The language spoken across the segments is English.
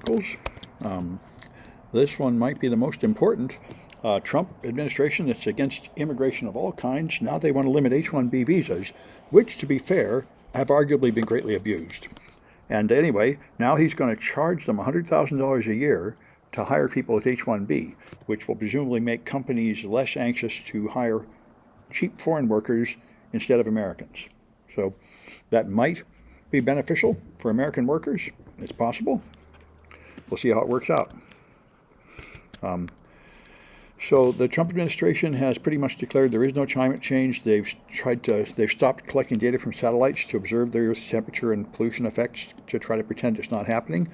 articles. This one might be the most important. Trump administration that's against immigration of all kinds. Now they want to limit H-1B visas, which, to be fair, have arguably been greatly abused. And anyway, now he's going to charge them $100,000 a year to hire people with H-1B, which will presumably make companies less anxious to hire cheap foreign workers instead of Americans. So that might be beneficial for American workers. It's possible. We'll see how it works out. So the Trump administration has pretty much declared there is no climate change. They've stopped collecting data from satellites to observe the Earth's temperature and pollution effects to try to pretend it's not happening.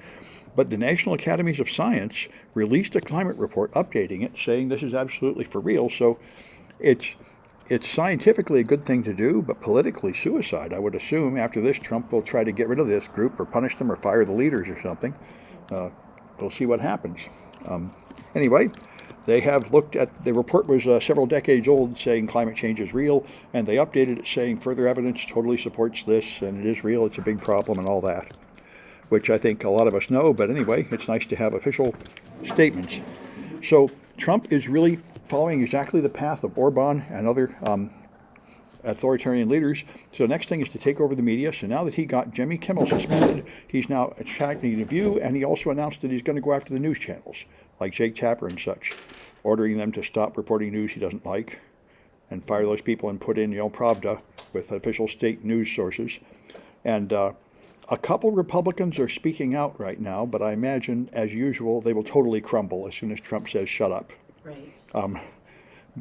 But the National Academies of Science released a climate report updating it, saying this is absolutely for real. So it's scientifically a good thing to do, but politically suicide. I would assume after this, Trump will try to get rid of this group or punish them or fire the leaders or something. We'll see what happens. Anyway, they have looked at, the report was several decades old saying climate change is real, and they updated it saying further evidence totally supports this, and it is real, it's a big problem and all that, which I think a lot of us know, but anyway, it's nice to have official statements. So Trump is really following exactly the path of Orban and other authoritarian leaders. So the next thing is to take over the media. So now that he got Jimmy Kimmel suspended, he's now attracting the View, and he also announced that he's going to go after the news channels, like Jake Tapper and such, ordering them to stop reporting news he doesn't like and fire those people and put in, Pravda with official state news sources. And a couple Republicans are speaking out right now, but I imagine, as usual, they will totally crumble as soon as Trump says, shut up. Right.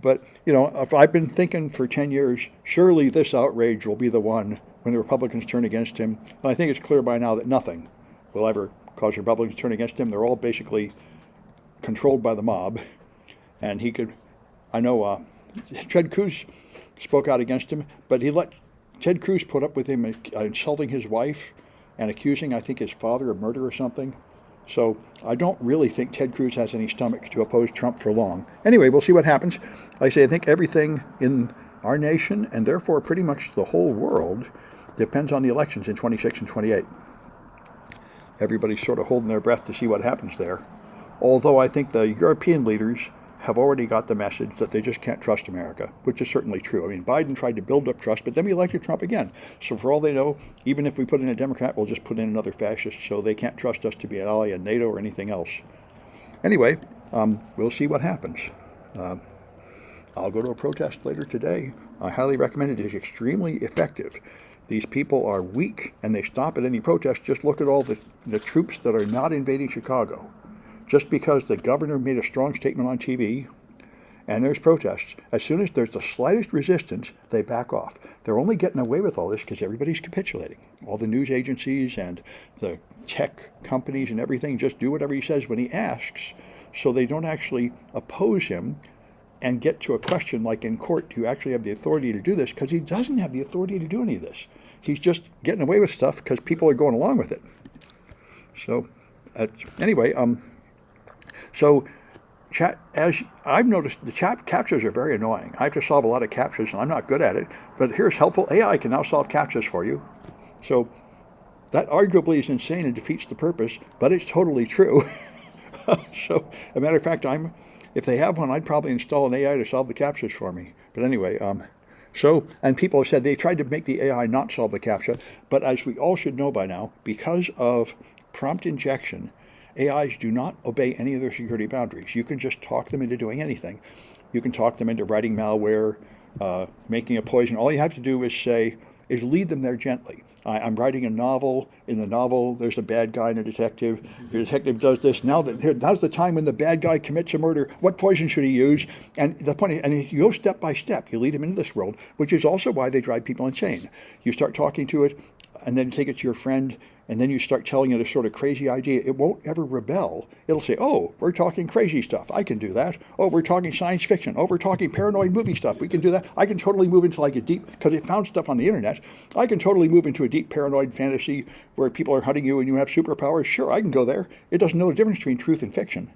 But, if I've been thinking for 10 years, surely this outrage will be the one when the Republicans turn against him. And I think it's clear by now that nothing will ever cause Republicans to turn against him. They're all basically controlled by the mob. And I know Ted Cruz spoke out against him, but he let Ted Cruz put up with him insulting his wife and accusing, I think, his father of murder or something. So I don't really think Ted Cruz has any stomach to oppose Trump for long. Anyway, we'll see what happens. Like I say, I think everything in our nation, and therefore pretty much the whole world, depends on the elections in 26 and 28. Everybody's sort of holding their breath to see what happens there. Although I think the European leaders have already got the message that they just can't trust America, which is certainly true. I mean, Biden tried to build up trust, but then we elected Trump again. So for all they know, even if we put in a Democrat, we'll just put in another fascist, so they can't trust us to be an ally in NATO or anything else. Anyway, we'll see what happens. I'll go to a protest later today. I highly recommend it. It is extremely effective. These people are weak, and they stop at any protest. Just look at all the troops that are not invading Chicago. Just because the governor made a strong statement on TV and there's protests, as soon as there's the slightest resistance, they back off. They're only getting away with all this because everybody's capitulating. All the news agencies and the tech companies and everything just do whatever he says when he asks, so they don't actually oppose him and get to a question like in court, do you actually have the authority to do this? Because he doesn't have the authority to do any of this. He's just getting away with stuff because people are going along with it. So anyway, so as I've noticed, the chat captchas are very annoying. I have to solve a lot of captchas, and I'm not good at it. But here's helpful. AI can now solve captchas for you. So that arguably is insane and defeats the purpose, but it's totally true. So, as a matter of fact, if they have one, I'd probably install an AI to solve the captchas for me. But anyway, and people have said they tried to make the AI not solve the captcha, but as we all should know by now, because of prompt injection, AIs do not obey any of their security boundaries. You can just talk them into doing anything. You can talk them into writing malware, making a poison. All you have to do is lead them there gently. I'm writing a novel. In the novel, there's a bad guy and a detective. The detective does this. Now's the time when the bad guy commits a murder. What poison should he use? And the point, and you go step by step. You lead him into this world, which is also why they drive people insane. You start talking to it, and then take it to your friend, and then you start telling it a sort of crazy idea. It won't ever rebel. It'll say, oh, we're talking crazy stuff. I can do that. Oh, we're talking science fiction. Oh, we're talking paranoid movie stuff. We can do that. I can totally move into like a deep, because it found stuff on the internet, I can totally move into a deep paranoid fantasy where people are hunting you and you have superpowers. Sure, I can go there. It doesn't know the difference between truth and fiction.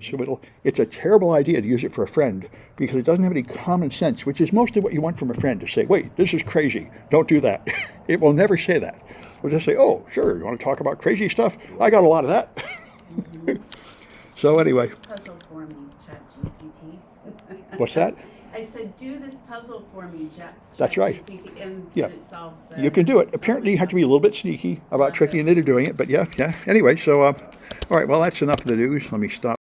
So it's a terrible idea to use it for a friend because it doesn't have any common sense, which is mostly what you want from a friend, to say, wait, this is crazy. Don't do that. It will never say that. It'll just say, oh, sure, you want to talk about crazy stuff? I got a lot of that. So anyway, Do this puzzle for me, ChatGPT. what's that? I said, do this puzzle for me, That's right. ChatGPT, and Yeah. it solves the. You can do it. Apparently, you have to be a little bit sneaky about tricking it into doing it. But yeah. Anyway, so all right. Well, that's enough of the news. Let me stop.